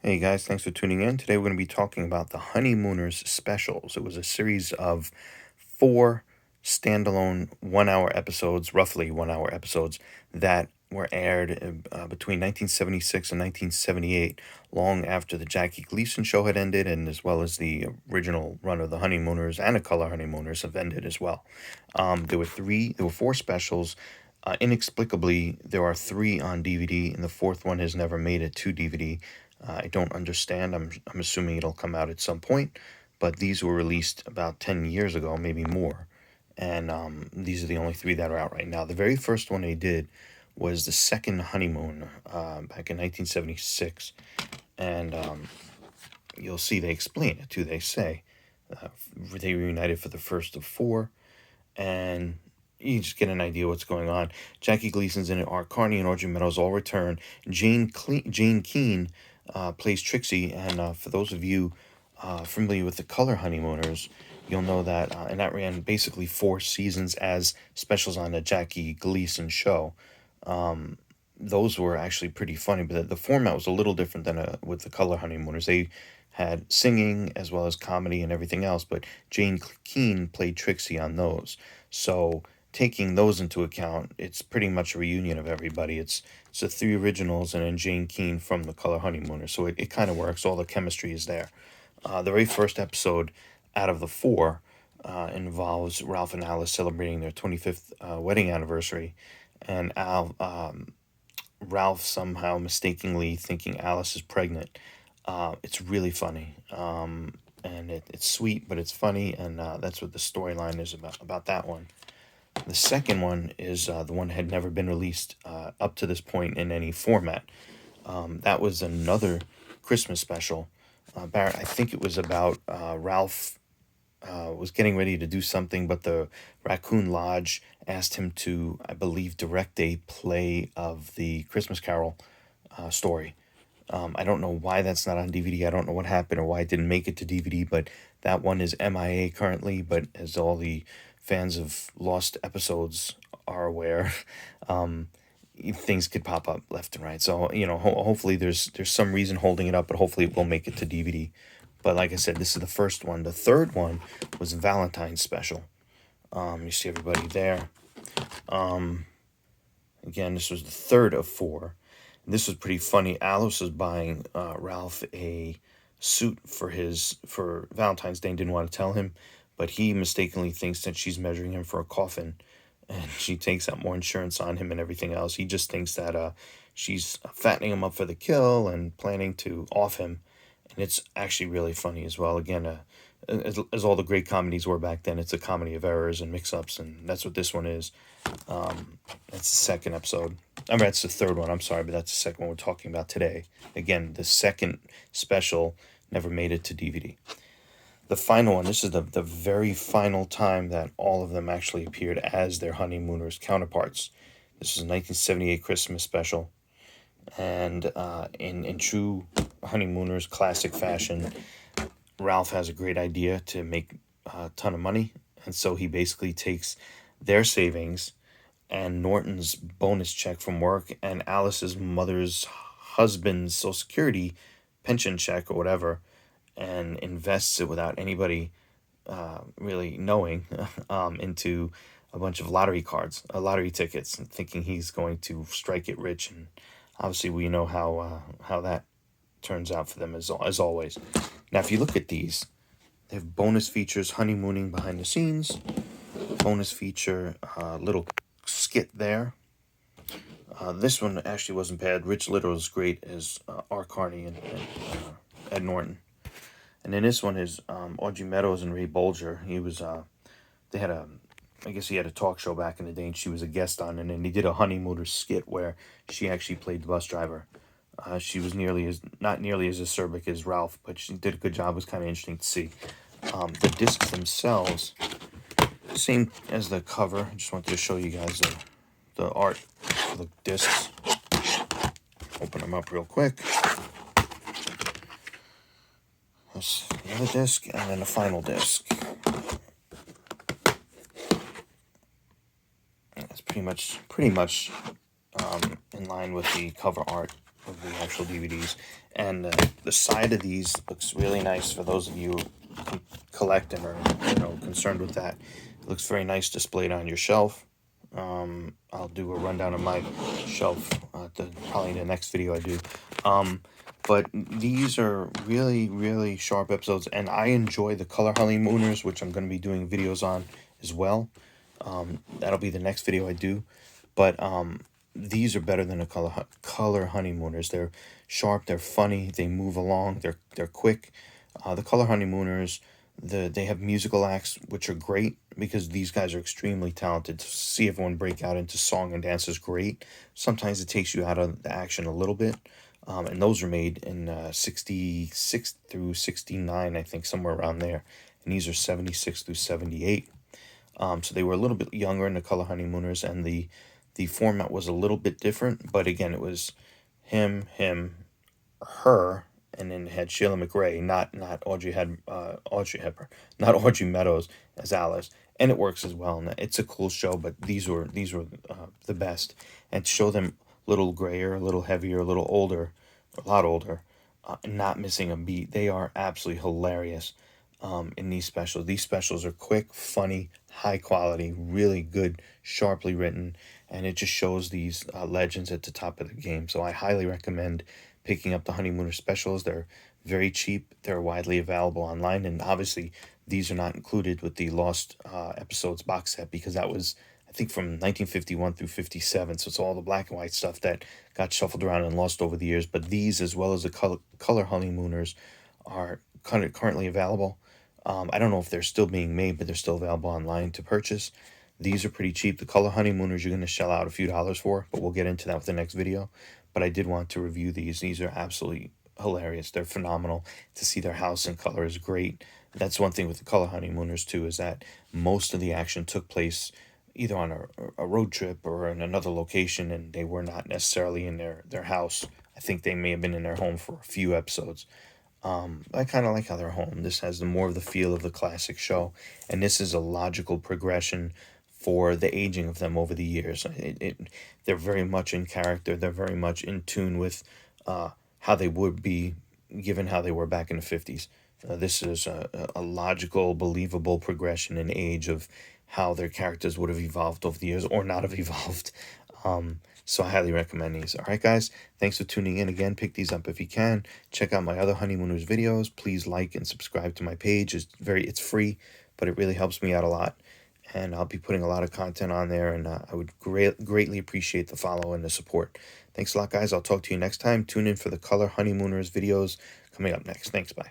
Hey guys, thanks for tuning in. Today we're going to be talking about the Honeymooners specials. It was a series of 4 standalone 1 hour episodes, roughly 1 hour episodes, that were aired between 1976 and 1978, long after the Jackie Gleason show had ended, and as well as the original run of the Honeymooners and a Color Honeymooners have ended as well. There were 4 specials. Inexplicably, there are 3 on DVD, and the 4th one has never made it to DVD. I don't understand. I'm assuming it'll come out at some point, but these were released about 10 years ago, maybe more. And these are the only 3 that are out right now. The very first one they did was the Second Honeymoon back in 1976. And you'll see they explain it too. They say they reunited for the first of 4, and you just get an idea what's going on. Jackie Gleason's in it. Art Carney and Audrey Meadows all return. Jane Keane plays Trixie, and for those of you familiar with the Color Honeymooners, you'll know that, and that ran basically 4 seasons as specials on the Jackie Gleason show. Those were actually pretty funny, but the format was a little different than with the Color Honeymooners. They had singing as well as comedy and everything else, but Jane Keane played Trixie on those. So taking those into account, it's pretty much a reunion of everybody. It's the 3 originals and then Jane Keane from the Color Honeymooners. So it kind of works. All the chemistry is there. The very first episode out of the 4 involves Ralph and Alice celebrating their 25th wedding anniversary, and Ralph somehow mistakenly thinking Alice is pregnant. It's really funny, and it's sweet, but it's funny, and that's what the storyline is about that one. The second one is the one that had never been released up to this point in any format. That was another Christmas special. Barrett, I think it was about Ralph was getting ready to do something, but the Raccoon Lodge asked him to, I believe, direct a play of the Christmas Carol story. I don't know why that's not on DVD. I don't know what happened or why it didn't make it to DVD, but that one is MIA currently. But as all the fans of lost episodes are aware, things could pop up left and right. So, hopefully there's some reason holding it up, but hopefully it will make it to DVD. But like I said, this is the first one. The third one was Valentine's special. You see everybody there. Again, this was the third of 4. This was pretty funny. Alice was buying Ralph a suit for Valentine's Day and didn't want to tell him, but he mistakenly thinks that she's measuring him for a coffin, and she takes out more insurance on him and everything else. He just thinks that she's fattening him up for the kill and planning to off him, and it's actually really funny as well. Again, as all the great comedies were back then, it's a comedy of errors and mix-ups, and that's what this one is. That's the second episode. I mean, that's the third one, I'm sorry, but that's the second one we're talking about today. Again, the second special never made it to DVD. The final one, this is the very final time that all of them actually appeared as their Honeymooners counterparts. This is a 1978 Christmas special, and in true Honeymooners classic fashion, Ralph has a great idea to make a ton of money, and so he basically takes their savings and Norton's bonus check from work and Alice's mother's husband's Social Security pension check or whatever, and invests it without anybody really knowing into a bunch of lottery tickets, and thinking he's going to strike it rich. And obviously we know how that turns out for them as always. Now, if you look at these, they have bonus features, honeymooning behind the scenes, bonus feature, little skit there. This one actually wasn't bad. Rich Little is great as Art Carney and Ed Norton. And then this one is Audrey Meadows and Ray Bolger. I guess he had a talk show back in the day, and she was a guest on, and then they did a Honeymooners skit where she actually played the bus driver. She was not nearly as acerbic as Ralph, but she did a good job. It was kind of interesting to see. The discs themselves, same as the cover. I just wanted to show you guys the art for the discs. Open them up real quick. That's the other disc, and then the final disc. That's pretty much in line with the cover art of the actual DVDs. And the side of these looks really nice for those of you who collect and are, concerned with that. It looks very nice displayed on your shelf. I'll do a rundown of my shelf probably in the next video I do. But these are really, really sharp episodes, and I enjoy the Color Honeymooners, which I'm going to be doing videos on as well. That'll be the next video I do. But these are better than the Color Honeymooners. They're sharp, they're funny, they move along, they're quick. The Color Honeymooners, they have musical acts, which are great because these guys are extremely talented. To see everyone break out into song and dance is great. Sometimes it takes you out of the action a little bit. And those were made in 66 through 69, I think, somewhere around there. And these are 76 through 78. So they were a little bit younger in the Color Honeymooners, and the format was a little bit different. But again, it was him, her, and then it had Sheila McRae, not Audrey Hepburn, not Audrey Meadows as Alice. And it works as well. And it's a cool show, but these were the best. And to show them a little grayer, a little heavier, a little older, a lot older, not missing a beat. They are absolutely hilarious in these specials. These specials are quick, funny, high quality, really good, sharply written, and it just shows these legends at the top of the game. So I highly recommend picking up the Honeymooner specials. They're very cheap. They're widely available online, and obviously these are not included with the Lost Episodes box set because that was, I think, from 1951 through 57. So it's all the black and white stuff that got shuffled around and lost over the years. But these, as well as the color Honeymooners, are currently available. I don't know if they're still being made, but they're still available online to purchase. These are pretty cheap. The Color Honeymooners you're going to shell out a few dollars for, but we'll get into that with the next video. But I did want to review these. These are absolutely hilarious. They're phenomenal. To see their house in color is great. That's one thing with the Color Honeymooners too, is that most of the action took place either on a road trip or in another location, and they were not necessarily in their house. I think they may have been in their home for a few episodes. I kind of like how they're home. This has more of the feel of the classic show, and this is a logical progression for the aging of them over the years. They're very much in character. They're very much in tune with how they would be given how they were back in the 50s. This is a logical, believable progression in age of how their characters would have evolved over the years or not have evolved. So I highly recommend these. All right, guys, thanks for tuning in again. Pick these up if you can. Check out my other Honeymooners videos. Please like and subscribe to my page. It's free, but it really helps me out a lot. And I'll be putting a lot of content on there, and I would greatly appreciate the follow and the support. Thanks a lot, guys. I'll talk to you next time. Tune in for the Color Honeymooners videos coming up next. Thanks, bye.